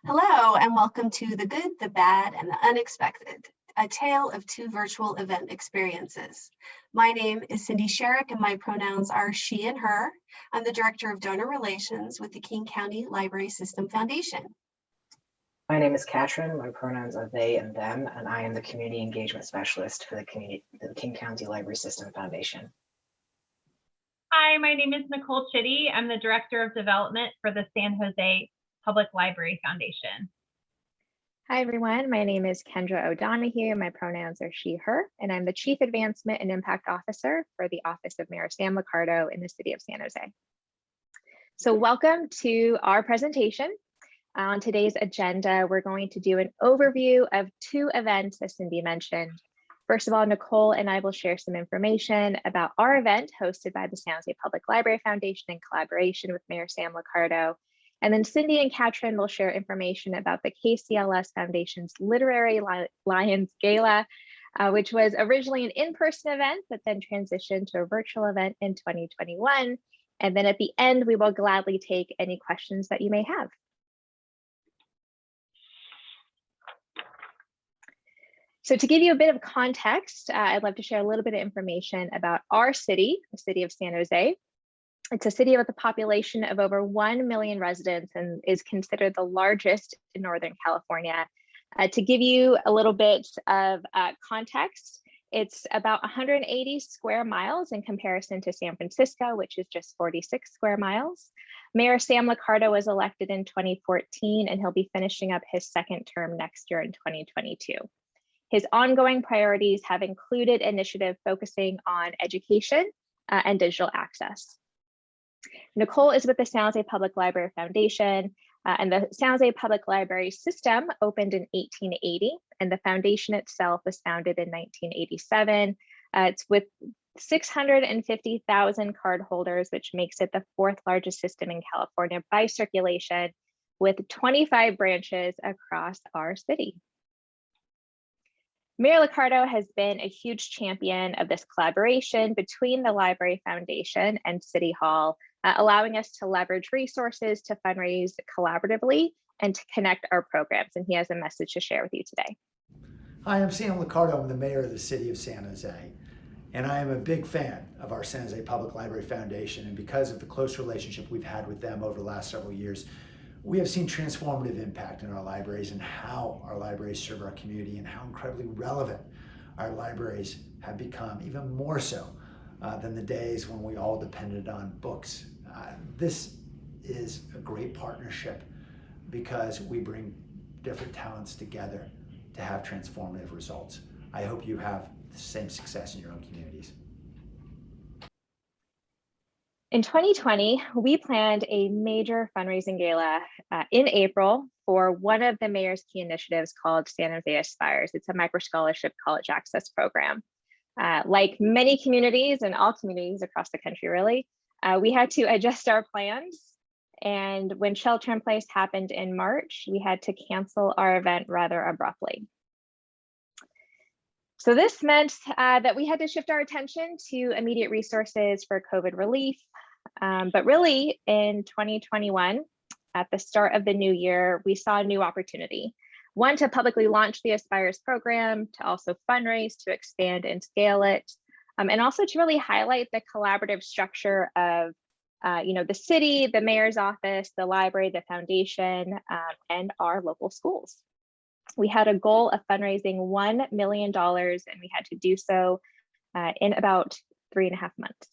Hello, and welcome to The Good, the Bad, and the Unexpected, a tale of two virtual event experiences. My name is Cindy Sherrick, and my pronouns are she and her. I'm the Director of Donor Relations with the King County Library System Foundation. My name is Katrin. My pronouns are they and them, and I am the Community Engagement Specialist for the King County Library System Foundation. Hi, my name is Nicole Chitty. I'm the Director of Development for the San Jose Public Library Foundation. Hi, everyone. My name is Kendra O'Donohue. My pronouns are she, her, and I'm the Chief Advancement and Impact Officer for the Office of Mayor Sam Liccardo in the City of San Jose. So welcome to our presentation. On today's agenda, we're going to do an overview of two events, as Cindy mentioned. First of all, Nicole and I will share some information about our event hosted by the San Jose Public Library Foundation in collaboration with Mayor Sam Liccardo. And then Cindy and Katrin will share information about the KCLS Foundation's Literary Lions Gala, which was originally an in-person event, but then transitioned to a virtual event in 2021. And then at the end, we will gladly take any questions that you may have. So to give you a bit of context, I'd love to share a little bit of information about our city, the city of San Jose. It's a city with a population of over 1 million residents and is considered the largest in Northern California. To give you a little bit of context, it's about 180 square miles in comparison to San Francisco, which is just 46 square miles. Mayor Sam Liccardo was elected in 2014, and he'll be finishing up his second term next year in 2022. His ongoing priorities have included initiatives focusing on education and digital access. Nicole is with the San Jose Public Library Foundation, and the San Jose Public Library System opened in 1880, and the foundation itself was founded in 1987. It's with 650,000 cardholders, which makes it the fourth largest system in California by circulation, with 25 branches across our city. Mayor Liccardo has been a huge champion of this collaboration between the Library Foundation and City Hall, allowing us to leverage resources to fundraise collaboratively and to connect our programs. And he has a message to share with you today. Hi, I'm Sam Liccardo. I'm the mayor of the city of San Jose. And I am a big fan of our San Jose Public Library Foundation. And because of the close relationship we've had with them over the last several years, we have seen transformative impact in our libraries and how our libraries serve our community and how incredibly relevant our libraries have become, even more so than the days when we all depended on books. This is a great partnership because we bring different talents together to have transformative results. I hope you have the same success in your own communities. In 2020, we planned a major fundraising gala in April for one of the mayor's key initiatives called San Jose Aspires. It's a micro-scholarship college access program. Like many communities and all communities across the country, really, we had to adjust our plans. And when shelter in place happened in March, we had to cancel our event rather abruptly. So this meant that we had to shift our attention to immediate resources for COVID relief. But really in 2021, at the start of the new year, we saw a new opportunity. One, to publicly launch the Aspires program, to also fundraise, to expand and scale it, and also to really highlight the collaborative structure of the city, the mayor's office, the library, the foundation, and our local schools. We had a goal of fundraising $1 million, and we had to do so in about 3.5 months.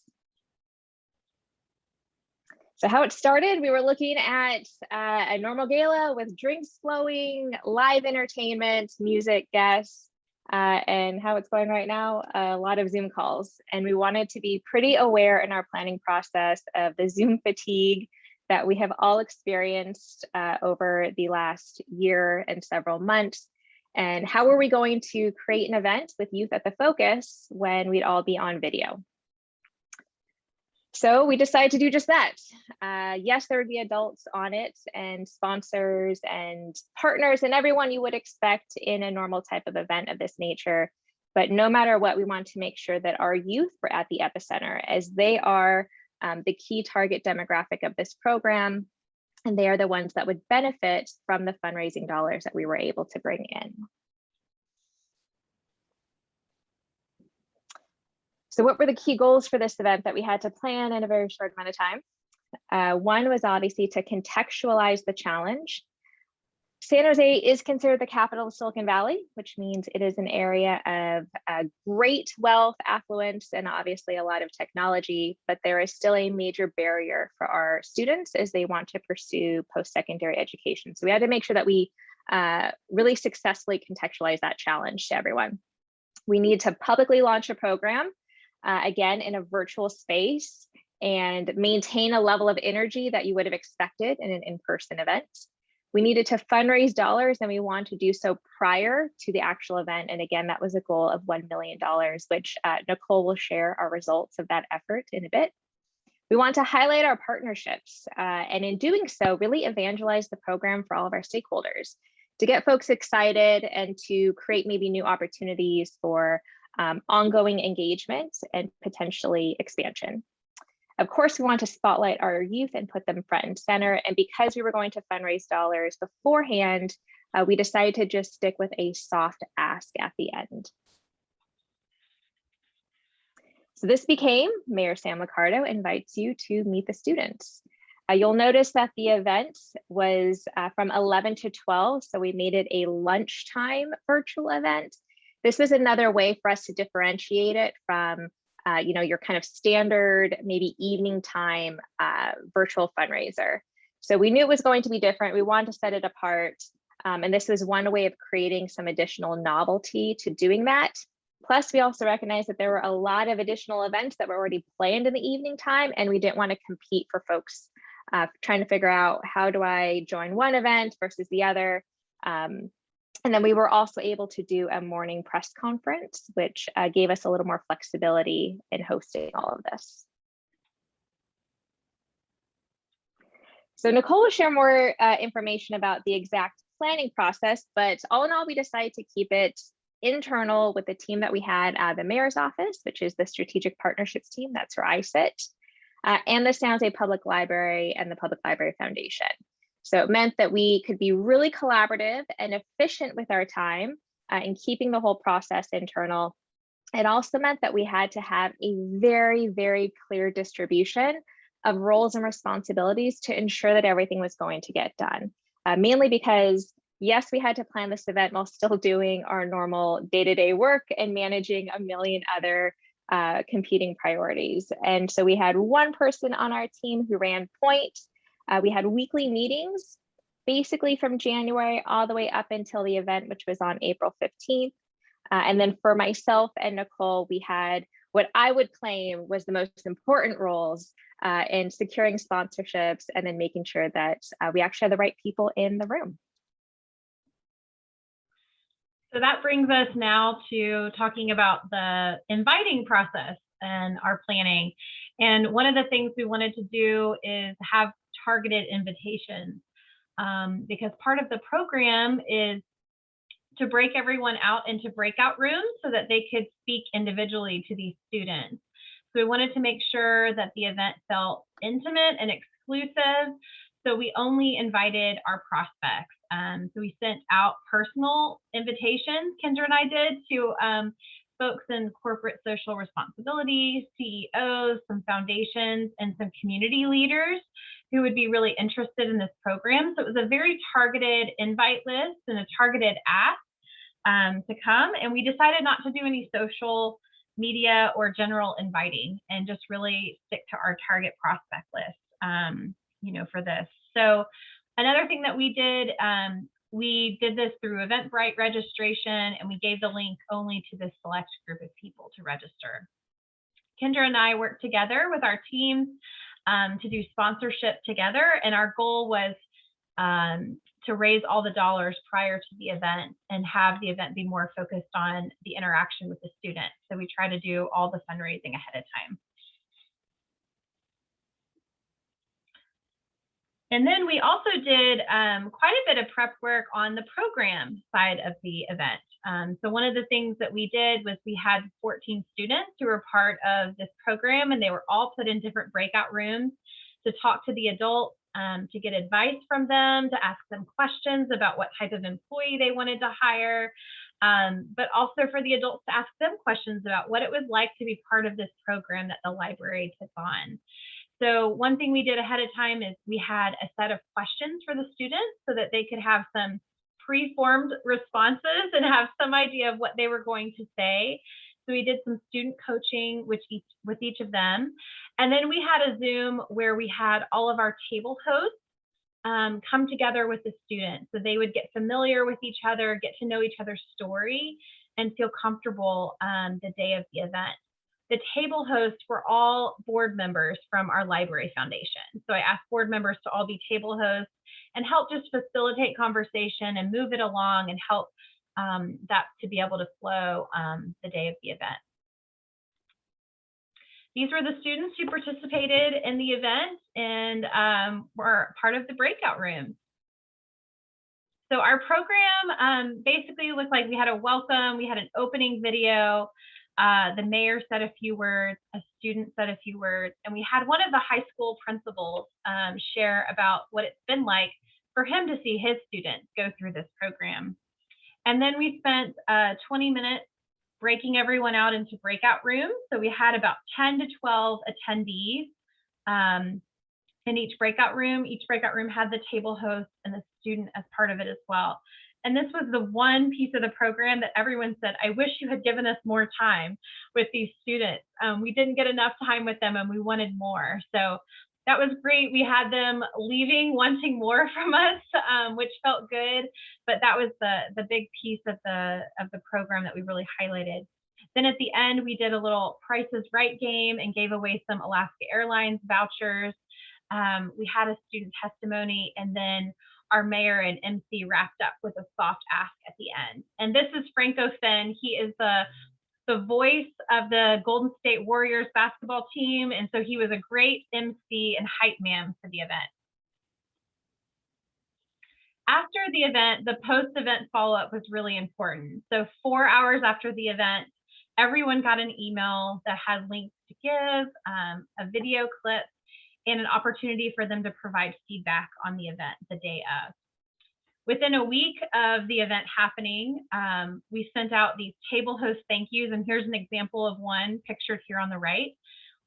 So how it started, we were looking at a normal gala with drinks flowing, live entertainment, music, guests, and how it's going right now, a lot of Zoom calls. And we wanted to be pretty aware in our planning process of the Zoom fatigue that we have all experienced over the last year and several months. And how were we going to create an event with youth at the focus when we'd all be on video? So we decided to do just that. Yes, there would be adults on it and sponsors and partners and everyone you would expect in a normal type of event of this nature. But no matter what, we want to make sure that our youth were at the epicenter, as they are the key target demographic of this program. and they are the ones that would benefit from the fundraising dollars that we were able to bring in. So what were the key goals for this event that we had to plan in a very short amount of time? One was obviously to contextualize the challenge. San Jose is considered the capital of Silicon Valley, which means it is an area of great wealth, affluence, and obviously a lot of technology, but there is still a major barrier for our students as they want to pursue post-secondary education. So we had to make sure that we really successfully contextualize that challenge to everyone. We need to publicly launch a program, again, in a virtual space, and maintain a level of energy that you would have expected in an in-person event. We needed to fundraise dollars, and we want to do so prior to the actual event. And again, that was a goal of $1 million, which Nicole will share our results of that effort in a bit. We want to highlight our partnerships, and in doing so, really evangelize the program for all of our stakeholders to get folks excited and to create maybe new opportunities for ongoing engagement and potentially expansion. Of course, we want to spotlight our youth and put them front and center. And because we were going to fundraise dollars beforehand, we decided to just stick with a soft ask at the end. So this became Mayor Sam Liccardo invites you to meet the students. You'll notice that the event was from 11 to 12. So we made it a lunchtime virtual event. This was another way for us to differentiate it from your kind of standard, maybe evening time virtual fundraiser. So we knew it was going to be different. We wanted to set it apart. And this was one way of creating some additional novelty to doing that. Plus, we also recognized that there were a lot of additional events that were already planned in the evening time, and we didn't want to compete for folks trying to figure out how do I join one event versus the other. And then we were also able to do a morning press conference, which gave us a little more flexibility in hosting all of this. So Nicole will share more information about the exact planning process, but all in all, we decided to keep it internal with the team that we had at the mayor's office, which is the strategic partnerships team. That's where I sit, and the San Jose Public Library and the Public Library Foundation. So it meant that we could be really collaborative and efficient with our time in keeping the whole process internal. It also meant that we had to have a very, very clear distribution of roles and responsibilities to ensure that everything was going to get done. Mainly because, yes, we had to plan this event while still doing our normal day-to-day work and managing a million other competing priorities. And so we had one person on our team who ran point. We had weekly meetings, basically from January all the way up until the event, which was on April 15th. And then for myself and Nicole, we had what I would claim was the most important roles in securing sponsorships and then making sure that we actually had the right people in the room. So that brings us now to talking about the inviting process and our planning. And one of the things we wanted to do is have targeted invitations, because part of the program is to break everyone out into breakout rooms so that they could speak individually to these students. So we wanted to make sure that the event felt intimate and exclusive. So we only invited our prospects. So we sent out personal invitations, Kendra and I did, to folks in corporate social responsibility, CEOs, some foundations, and some community leaders who would be really interested in this program. So it was a very targeted invite list and a targeted ask to come. And we decided not to do any social media or general inviting and just really stick to our target prospect list, for this. So another thing that we did this through Eventbrite registration, and we gave the link only to this select group of people to register. Kendra and I worked together with our teams to do sponsorship together, and our goal was to raise all the dollars prior to the event and have the event be more focused on the interaction with the students. So we try to do all the fundraising ahead of time. And then we also did quite a bit of prep work on the program side of the event. So one of the things that we did was we had 14 students who were part of this program, and they were all put in different breakout rooms to talk to the adults to get advice from them, to ask them questions about what type of employee they wanted to hire, but also for the adults to ask them questions about what it was like to be part of this program that the library took on. So one thing we did ahead of time is we had a set of questions for the students so that they could have some pre-formed responses and have some idea of what they were going to say. So we did some student coaching with each of them. And then we had a Zoom where we had all of our table hosts come together with the students. So they would get familiar with each other, get to know each other's story, and feel comfortable the day of the event. The table hosts were all board members from our library foundation. So I asked board members to all be table hosts and help just facilitate conversation and move it along and help that to be able to flow the day of the event. These were the students who participated in the event and were part of the breakout rooms. So our program basically looked like we had a welcome, we had an opening video, the mayor said a few words, a student said a few words, and we had one of the high school principals share about what it's been like for him to see his students go through this program. And then we spent 20 minutes breaking everyone out into breakout rooms. So we had about 10 to 12 attendees in each breakout room. Each breakout room had the table host and the student as part of it as well. And this was the one piece of the program that everyone said, I wish you had given us more time with these students. We didn't get enough time with them and we wanted more. So that was great. We had them leaving, wanting more from us, which felt good. But that was the big piece of the program that we really highlighted. Then at the end, we did a little Price is Right game and gave away some Alaska Airlines vouchers. We had a student testimony, and then our mayor and MC wrapped up with a soft ask at the end. And this is Franco Finn. He is the voice of the Golden State Warriors basketball team. And so he was a great MC and hype man for the event. After the event, the post-event follow-up was really important. So 4 hours after the event, everyone got an email that had links to give, a video clip, and an opportunity for them to provide feedback on the event the day of. Within a week of the event happening, we sent out these table host thank yous, and here's an example of one pictured here on the right,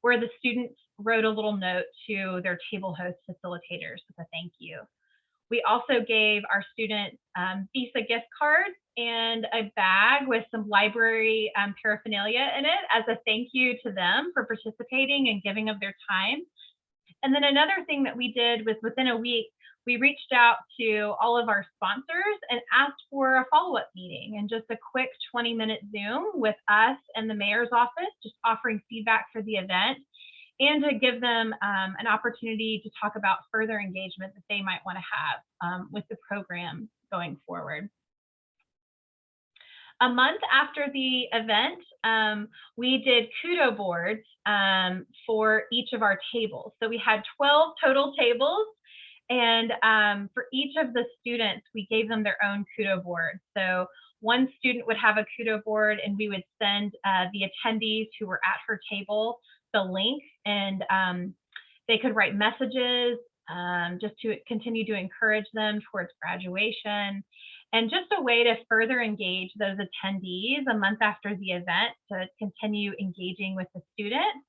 where the students wrote a little note to their table host facilitators with a thank you. We also gave our students Visa gift cards and a bag with some library paraphernalia in it as a thank you to them for participating and giving of their time. And then another thing that we did was within a week, we reached out to all of our sponsors and asked for a follow-up meeting and just a quick 20-minute Zoom with us and the mayor's office, just offering feedback for the event and to give them an opportunity to talk about further engagement that they might want to have with the program going forward. A month after the event, we did kudo boards for each of our tables. So we had 12 total tables, and for each of the students, we gave them their own kudo board. So one student would have a kudo board, and we would send the attendees who were at her table the link, and they could write messages just to continue to encourage them towards graduation. And just a way to further engage those attendees a month after the event to continue engaging with the student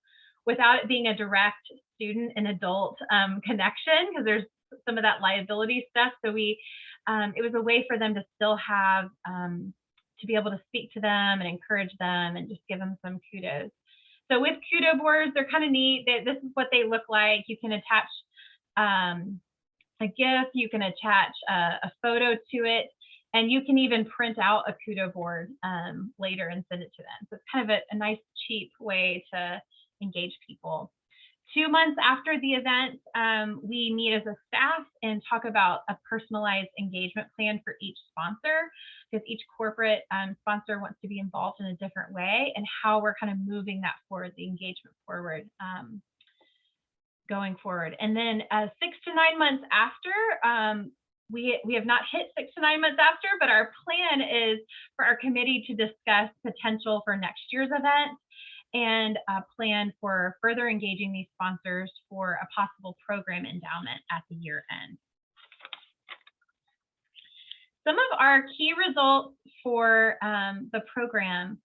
without it being a direct student and adult connection, because there's some of that liability stuff. So it was a way for them to still have, to be able to speak to them and encourage them and just give them some kudos. So with kudo boards, they're kind of neat. This is what they look like. You can attach a GIF, you can attach a photo to it, and you can even print out a kudo board later and send it to them. So it's kind of a nice, cheap way to engage people. 2 months after the event, we meet as a staff and talk about a personalized engagement plan for each sponsor, because each corporate sponsor wants to be involved in a different way, and how we're kind of moving that forward, the engagement forward, going forward. And then 6 to 9 months after, we have not hit 6 to 9 months after, but our plan is for our committee to discuss potential for next year's event. and plan for further engaging these sponsors for a possible program endowment at the year end. Some of our key results for the program,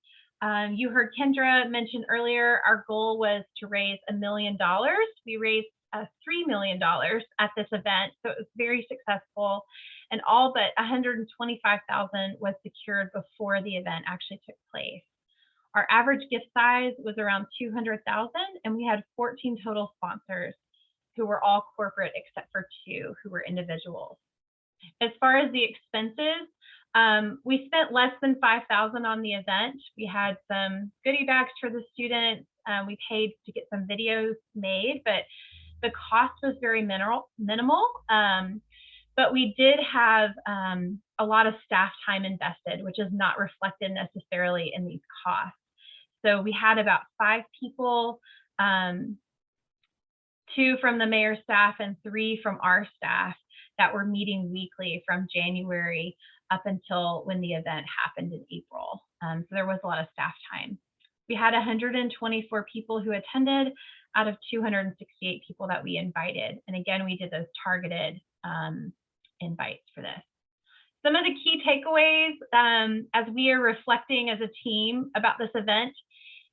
you heard Kendra mention earlier, our goal was to raise $1 million. We raised $3 million at this event, so it was very successful, and all but $125,000 was secured before the event actually took place. Our average gift size was around $200,000, and we had 14 total sponsors who were all corporate except for 2 who were individuals. As far as the expenses, we spent less than $5,000 on the event. We had some goodie bags for the students. We paid to get some videos made, but the cost was very minimal. But we did have a lot of staff time invested, which is not reflected necessarily in these costs. So we had about 5 people, 2 from the mayor's staff and 3 from our staff that were meeting weekly from January up until when the event happened in April. So there was a lot of staff time. We had 124 people who attended out of 268 people that we invited. And again, we did those targeted invites for this. Some of the key takeaways as we are reflecting as a team about this event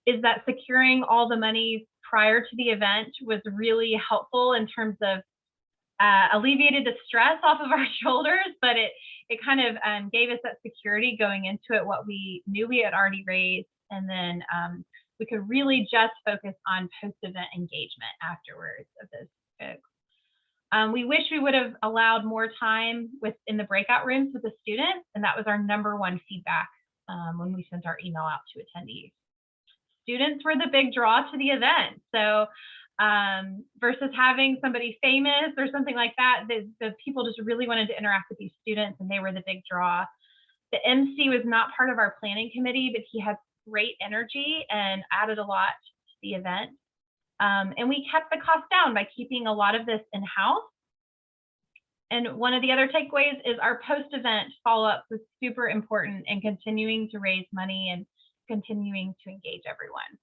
is that securing all the money prior to the event was really helpful in terms of alleviated the stress off of our shoulders, but it kind of gave us that security going into it, what we knew we had already raised, and then we could really just focus on post-event engagement afterwards of those folks. We wish we would have allowed more time in the breakout rooms with the students, and that was our #1 feedback when we sent our email out to attendees. Students were the big draw to the event, so versus having somebody famous or something like that, the people just really wanted to interact with these students, and they were the big draw. The MC was not part of our planning committee, but he had great energy and added a lot to the event. And we kept the cost down by keeping a lot of this in-house. And one of the other takeaways is our post-event follow-up was super important in continuing to raise money and continuing to engage everyone.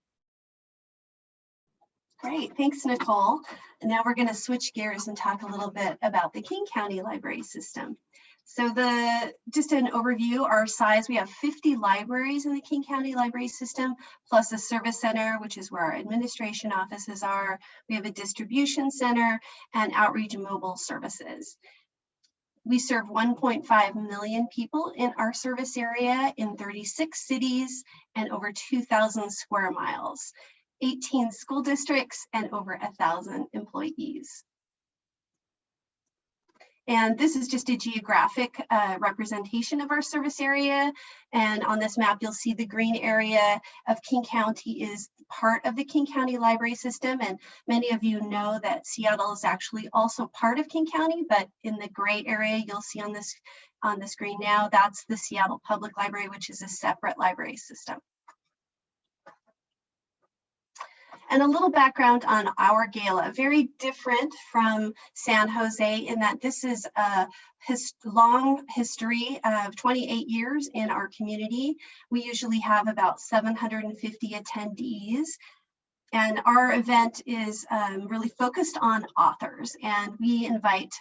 Great, thanks, Nicole. And now we're going to switch gears and talk a little bit about the King County Library System. So just an overview, our size, we have 50 libraries in the King County Library System, plus a service center, which is where our administration offices are. We have a distribution center and outreach and mobile services. We serve 1.5 million people in our service area in 36 cities and over 2,000 square miles, 18 school districts, and over 1,000 employees. And this is just a geographic representation of our service area. And on this map, you'll see the green area of King County is part of the King County Library System. And many of you know that Seattle is actually also part of King County, but in the gray area you'll see on the screen now, that's the Seattle Public Library, which is a separate library system. And a little background on our gala, very different from San Jose in that this is a long history of 28 years in our community. We usually have about 750 attendees. And our event is really focused on authors, and we invite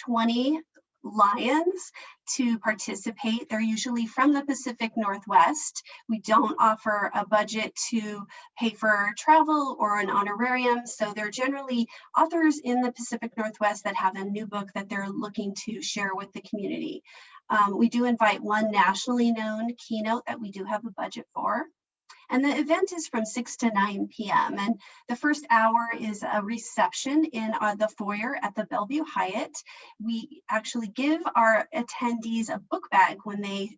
20 Lions to participate. They're usually from the Pacific Northwest. We don't offer a budget to pay for travel or an honorarium, so they're generally authors in the Pacific Northwest that have a new book that they're looking to share with the community. We do invite one nationally known keynote that we do have a budget for. And the event is from 6 to 9 p.m. And the first hour is a reception in the foyer at the Bellevue Hyatt. We actually give our attendees a book bag when they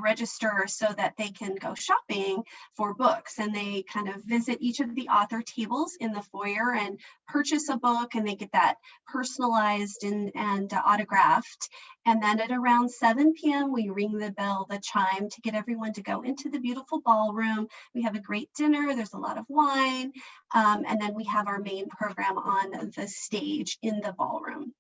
register so that they can go shopping for books. And they kind of visit each of the author tables in the foyer and purchase a book, and they get that personalized and autographed. And then at around 7 p.m., we ring the bell, the chime, to get everyone to go into the beautiful ballroom. We have a great dinner. There's a lot of wine. And then we have our main program on the stage in the ballroom.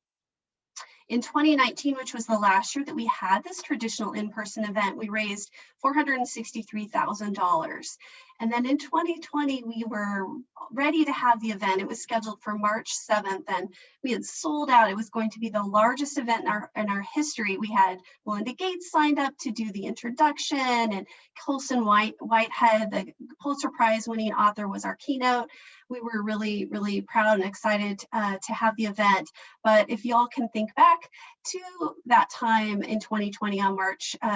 In 2019, which was the last year that we had this traditional in-person event, we raised $463,000. And then in 2020, we were ready to have the event. It was scheduled for March 7th, and we had sold out. It was going to be the largest event in our history. We had Melinda Gates signed up to do the introduction, and Colson Whitehead, the Pulitzer Prize winning author, was our keynote. We were really, really proud and excited to have the event. But if y'all can think back to that time in 2020 on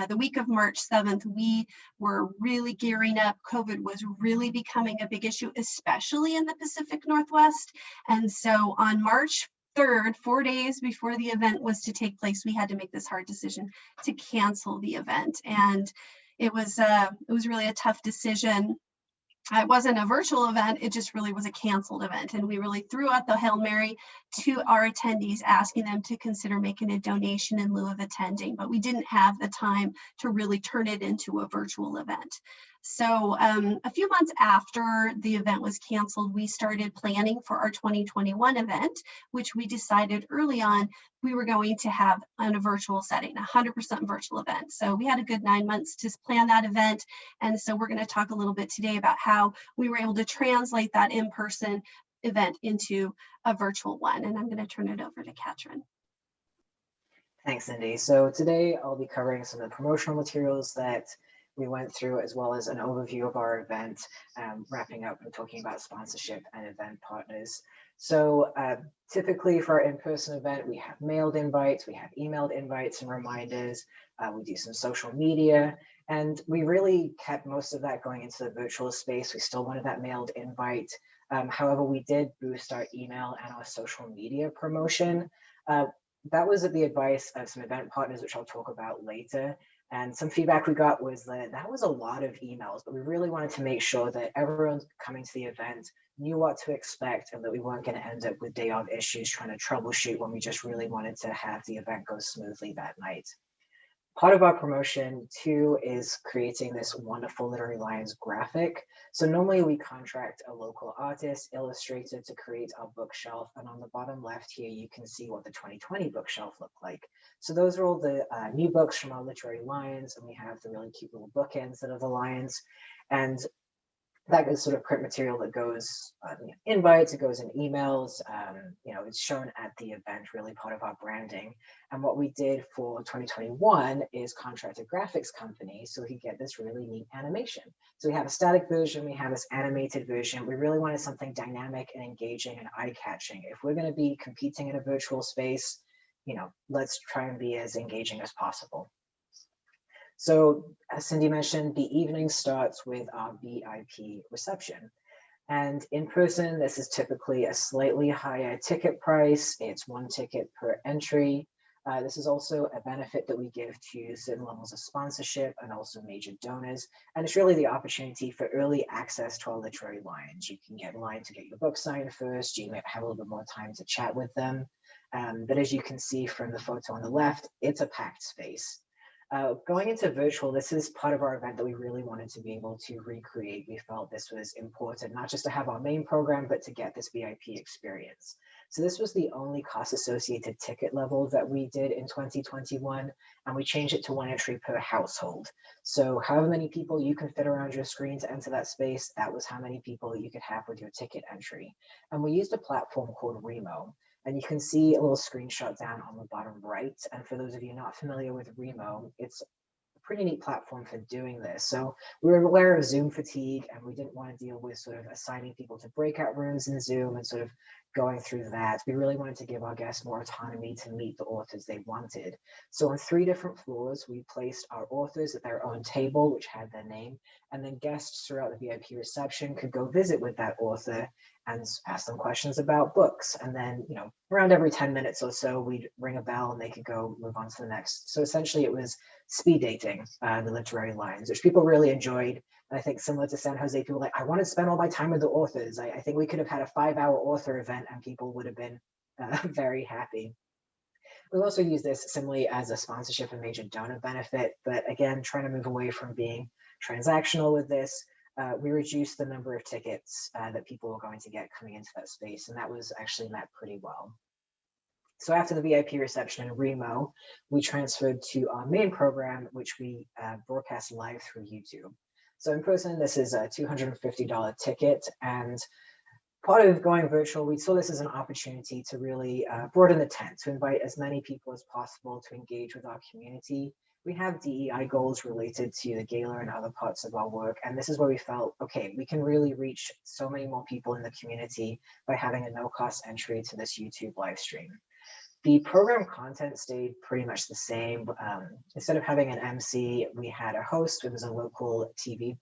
the week of March 7th, we were really gearing up. COVID was really becoming a big issue, especially in the Pacific Northwest. And so on March 3rd, 4 days before the event was to take place, we had to make this hard decision to cancel the event. And it was really a tough decision. It wasn't a virtual event, it just really was a canceled event. And we really threw out the Hail Mary to our attendees, asking them to consider making a donation in lieu of attending, but we didn't have the time to really turn it into a virtual event. So a few months after the event was canceled, we started planning for our 2021 event, which we decided early on we were going to have in a virtual setting, 100% virtual event. So we had a good 9 months to plan that event. And so we're going to talk a little bit today about how we were able to translate that in-person event into a virtual one. And I'm going to turn it over to Katrin. Thanks, Cindy. So today I'll be covering some of the promotional materials that we went through, as well as an overview of our event, wrapping up and talking about sponsorship and event partners. So typically for our in-person event, we have mailed invites, we have emailed invites and reminders, we do some social media, and we really kept most of that going into the virtual space. We still wanted that mailed invite. However, we did boost our email and our social media promotion. That was at the advice of some event partners, which I'll talk about later. And some feedback we got was that was a lot of emails, but we really wanted to make sure that everyone coming to the event knew what to expect and that we weren't going to end up with day of issues trying to troubleshoot when we just really wanted to have the event go smoothly that night. Part of our promotion too is creating this wonderful Literary Lions graphic. So normally we contract a local artist, illustrator to create our bookshelf. And on the bottom left here, you can see what the 2020 bookshelf looked like. So those are all the new books from our Literary Lions, and we have the really cute little bookends that are the lions. And that is sort of print material that goes invites, it goes in emails, it's shown at the event, really part of our branding. And what we did for 2021 is contract a graphics company so we could get this really neat animation. So we have a static version, we have this animated version. We really wanted something dynamic and engaging and eye-catching. If we're going to be competing in a virtual space, let's try and be as engaging as possible. So as Cindy mentioned, the evening starts with our VIP reception. And in person, this is typically a slightly higher ticket price. It's 1 ticket per entry. This is also a benefit that we give to certain levels of sponsorship and also major donors. And it's really the opportunity for early access to our Literary Lions. You can get in line to get your book signed first. You might have a little bit more time to chat with them. But as you can see from the photo on the left, it's a packed space. Going into virtual, this is part of our event that we really wanted to be able to recreate. We felt this was important, not just to have our main program, but to get this VIP experience. So this was the only cost-associated ticket level that we did in 2021, and we changed it to 1 entry per household. So however many people you can fit around your screen to enter that space, that was how many people you could have with your ticket entry. And we used a platform called Remo. And you can see a little screenshot down on the bottom right. And for those of you not familiar with Remo, it's a pretty neat platform for doing this. So we were aware of Zoom fatigue, and we didn't want to deal with sort of assigning people to breakout rooms in Zoom and sort of going through that. We really wanted to give our guests more autonomy to meet the authors they wanted. So on 3 different floors, we placed our authors at their own table, which had their name, and then guests throughout the VIP reception could go visit with that author and ask them questions about books. And then, around every 10 minutes or so, we'd ring a bell and they could go move on to the next. So essentially it was speed dating the Literary Lions, which people really enjoyed. And I think similar to San Jose, people were like, I want to spend all my time with the authors. I think we could have had a 5-hour author event and people would have been very happy. We also use this similarly as a sponsorship and major donor benefit, but again, trying to move away from being transactional with this. We reduced the number of tickets that people were going to get coming into that space, and that was actually met pretty well. So after the VIP reception in Remo, we transferred to our main program, which we broadcast live through YouTube. So in person, this is a $250 ticket, and part of going virtual, we saw this as an opportunity to really broaden the tent, to invite as many people as possible to engage with our community. We have DEI goals related to the gala and other parts of our work, and this is where we felt, okay, we can really reach so many more people in the community by having a no-cost entry to this YouTube live stream. The program content stayed pretty much the same. Instead of having an MC, we had a host. It was a local TV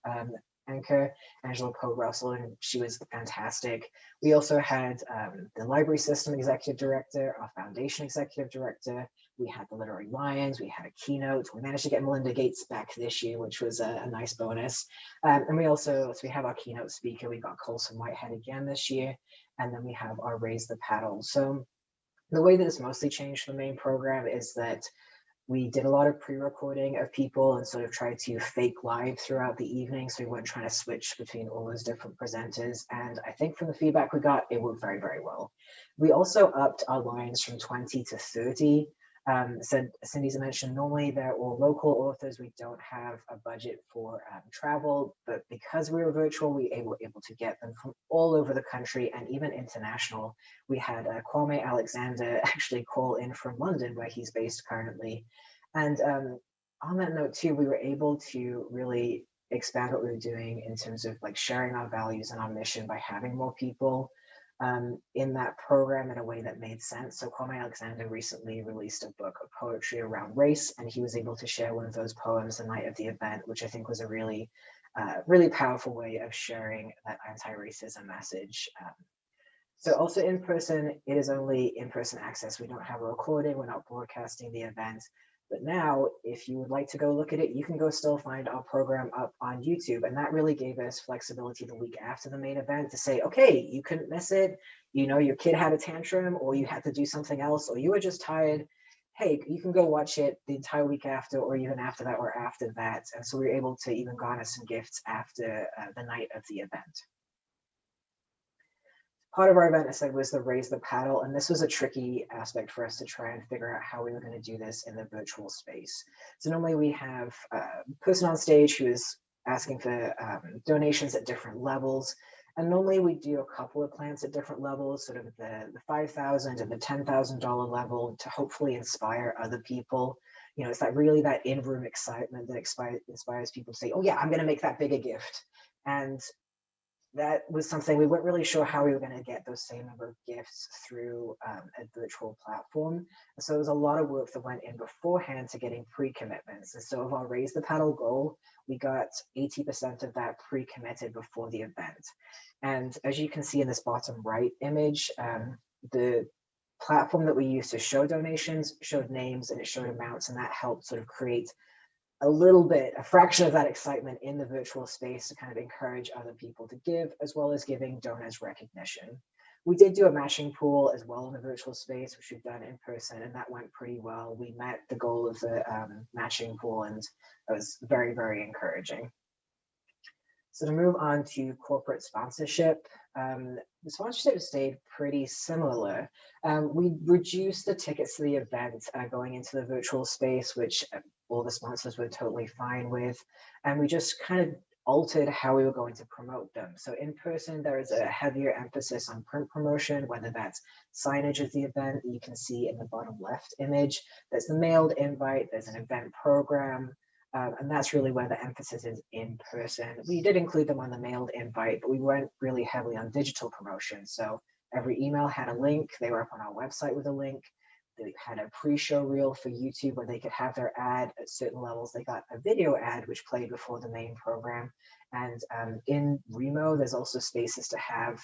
anchor, Angela Poe Russell, and she was fantastic. We also had the library system executive director, our foundation executive director. We had the Literary Lions. We had a keynote. We managed to get Melinda Gates back this year, which was a nice bonus. And we also, so we have our keynote speaker. We got Colson Whitehead again this year. And then we have our Raise the Paddle. So the way that it's mostly changed the main program is that we did a lot of pre-recording of people and sort of tried to fake live throughout the evening. So we weren't trying to switch between all those different presenters. And I think from the feedback we got, it worked very, very well. We also upped our lines from 20 to 30. Cindy's mentioned, normally they're all local authors. We don't have a budget for travel, but because we were virtual, we were able to get them from all over the country and even international. We had Kwame Alexander actually call in from London, where he's based currently. And on that note too, we were able to really expand what we were doing in terms of like sharing our values and our mission by having more people in that program in a way that made sense. So Kwame Alexander recently released a book of poetry around race, and he was able to share one of those poems the night of the event, which I think was a really, really powerful way of sharing that anti-racism message. So also in person, it is only in-person access. We don't have a recording, we're not broadcasting the event. But now, if you would like to go look at it, you can go still find our program up on YouTube. And that really gave us flexibility the week after the main event to say, okay, you couldn't miss it. You know, your kid had a tantrum, or you had to do something else, or you were just tired. Hey, you can go watch it the entire week after, or even after that, or after that. And so we were able to even garner some gifts after the night of the event. Part of our event, I said, was the Raise the Paddle, and this was a tricky aspect for us to try and figure out how we were going to do this in the virtual space. So normally we have a person on stage who is asking for donations at different levels, and normally we do a couple of plans at different levels, sort of the $5,000 and the $10,000 level, to hopefully inspire other people. You know, it's that really that in-room excitement that inspires people to say, oh yeah, I'm going to make that bigger gift. And that was something we weren't really sure how we were going to get those same number of gifts through a virtual platform. So there was a lot of work that went in beforehand to getting pre-commitments. And so of our Raise the Paddle goal, we got 80% of that pre-committed before the event. And as you can see in this bottom right image, the platform that we used to show donations showed names and it showed amounts, and that helped sort of create a fraction of that excitement in the virtual space to kind of encourage other people to give, as well as giving donors recognition. We did do a matching pool as well in the virtual space, which we've done in person, and that went pretty well. We met the goal of the matching pool, and it was very, very encouraging. So to move on to corporate sponsorship, the sponsorship stayed pretty similar. We reduced the tickets to the event going into the virtual space, which all the sponsors were totally fine with. And we just kind of altered how we were going to promote them. So in person, there is a heavier emphasis on print promotion, whether that's signage of the event that you can see in the bottom left image. There's the mailed invite, there's an event program, and that's really where the emphasis is in person. We did include them on the mailed invite, but we went really heavily on digital promotion. So every email had a link. They were up on our website with a link. They had a pre-show reel for YouTube where they could have their ad at certain levels. They got a video ad which played before the main program. And in Remo, there's also spaces to have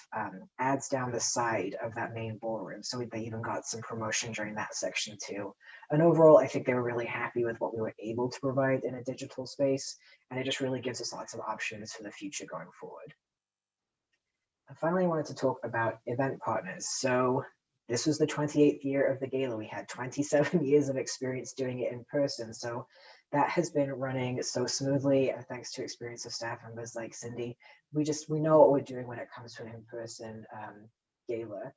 ads down the side of that main ballroom. So they even got some promotion during that section too. And overall, I think they were really happy with what we were able to provide in a digital space. And it just really gives us lots of options for the future going forward. And finally, I wanted to talk about event partners. So this was the 28th year of the gala. We had 27 years of experience doing it in person. So that has been running so smoothly, thanks to experienced staff members like Cindy. We know what we're doing when it comes to an in-person gala.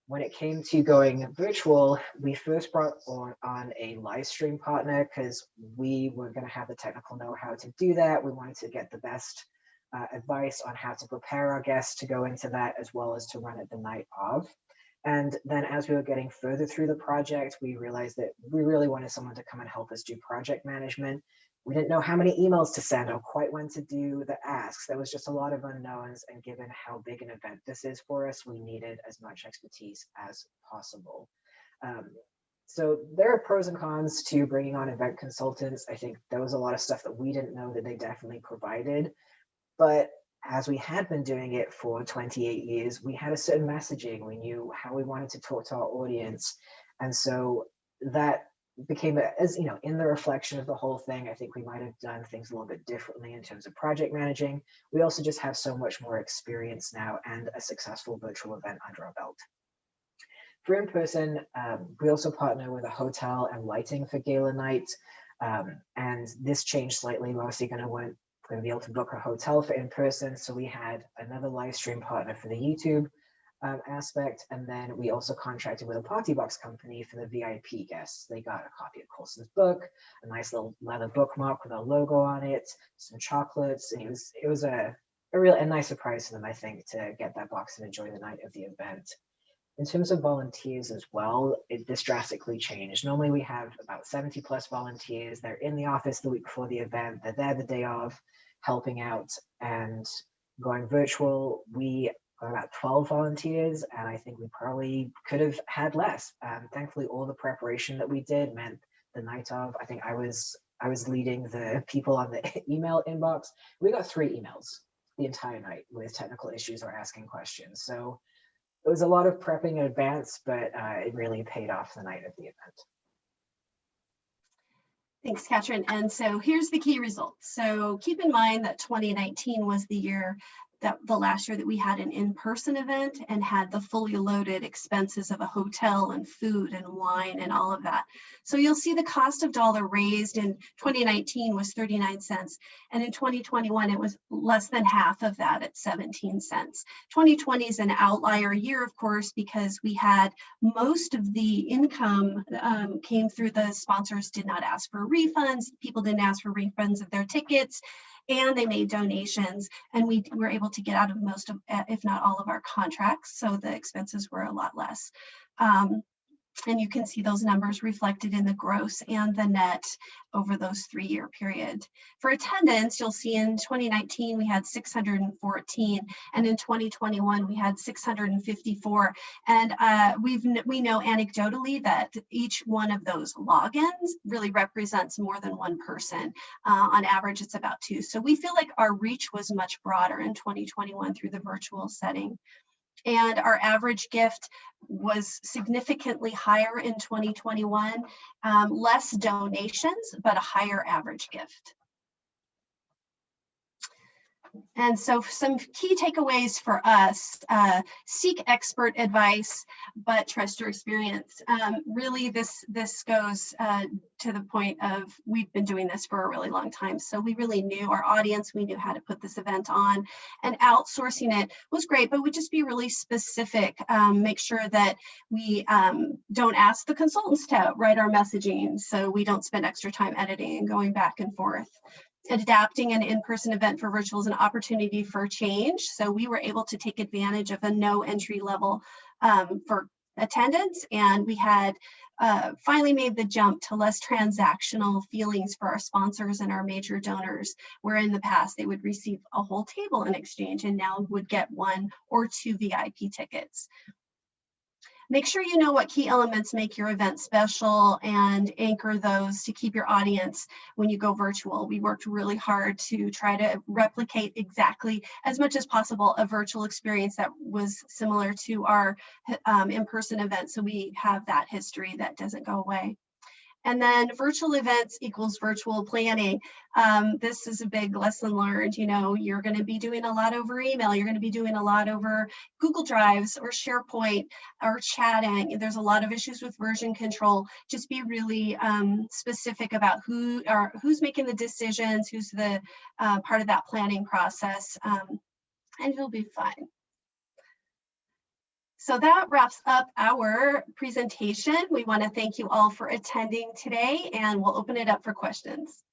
When it came to going virtual, we first brought on a live stream partner because we were going to have the technical know-how to do that. We wanted to get the best advice on how to prepare our guests to go into that, as well as to run it the night of. And then as we were getting further through the project, we realized that we really wanted someone to come and help us do project management. We didn't know how many emails to send or quite when to do the asks. There was just a lot of unknowns, and given how big an event this is for us, we needed as much expertise as possible. So there are pros and cons to bringing on event consultants. I think there was a lot of stuff that we didn't know that they definitely provided. But as we had been doing it for 28 years, we had a certain messaging. We knew how we wanted to talk to our audience. And so that became, as you know, in the reflection of the whole thing, I think we might have done things a little bit differently in terms of project managing. We also just have so much more experience now and a successful virtual event under our belt. For in-person, we also partner with a hotel and lighting for gala night. And this changed slightly. We're obviously going to be able to book a hotel for in-person. So we had another live stream partner for the YouTube aspect. And then we also contracted with a party box company for the VIP guests. They got a copy of Colson's book, a nice little leather bookmark with our logo on it, some chocolates. And it was a nice surprise for them, I think, to get that box and enjoy the night of the event. In terms of volunteers as well, this drastically changed. Normally we have about 70 plus volunteers. They're in the office the week before the event. They're there the day of, helping out. And going virtual, we got about 12 volunteers, and I think we probably could have had less. Thankfully, all the preparation that we did meant the night of, I think I was leading the people on the email inbox. We got 3 emails the entire night with technical issues or asking questions. So it was a lot of prepping in advance, but it really paid off the night of the event. Thanks, Katrin. And so here's the key results. So keep in mind that 2019 was the last year that we had an in-person event and had the fully loaded expenses of a hotel and food and wine and all of that. So you'll see the cost of dollar raised in 2019 was 39 cents. And in 2021, it was less than half of that at 17 cents. 2020 is an outlier year, of course, because we had most of the income came through the sponsors did not ask for refunds. People didn't ask for refunds of their tickets, and they made donations, and we were able to get out of most of, if not all of our contracts. So the expenses were a lot less. And you can see those numbers reflected in the gross and the net over those 3-year period. For attendance, you'll see in 2019, we had 614, and in 2021, we had 654. And we know anecdotally that each one of those logins really represents more than one person. On average, it's about 2. So we feel like our reach was much broader in 2021 through the virtual setting. And our average gift was significantly higher in 2021, less donations, but a higher average gift. And so some key takeaways for us, seek expert advice, but trust your experience. Really, this goes to the point of we've been doing this for a really long time. So we really knew our audience, we knew how to put this event on, and outsourcing it was great, but we just be really specific, make sure that we don't ask the consultants to write our messaging, so we don't spend extra time editing and going back and forth. Adapting an in-person event for virtual is an opportunity for change. So we were able to take advantage of a no entry level for attendance, and we had finally made the jump to less transactional feelings for our sponsors and our major donors, where in the past they would receive a whole table in exchange and now would get 1 or 2 VIP tickets. Make sure you know what key elements make your event special and anchor those to keep your audience when you go virtual. We worked really hard to try to replicate exactly as much as possible a virtual experience that was similar to our in-person event. So we have that history that doesn't go away. And then virtual events equals virtual planning. This is a big lesson learned. You know, you're going to be doing a lot over email. You're going to be doing a lot over Google Drives or SharePoint or chatting. There's a lot of issues with version control. Just be really specific about who's making the decisions, who's the part of that planning process, and you'll be fine. So that wraps up our presentation. We want to thank you all for attending today, and we'll open it up for questions.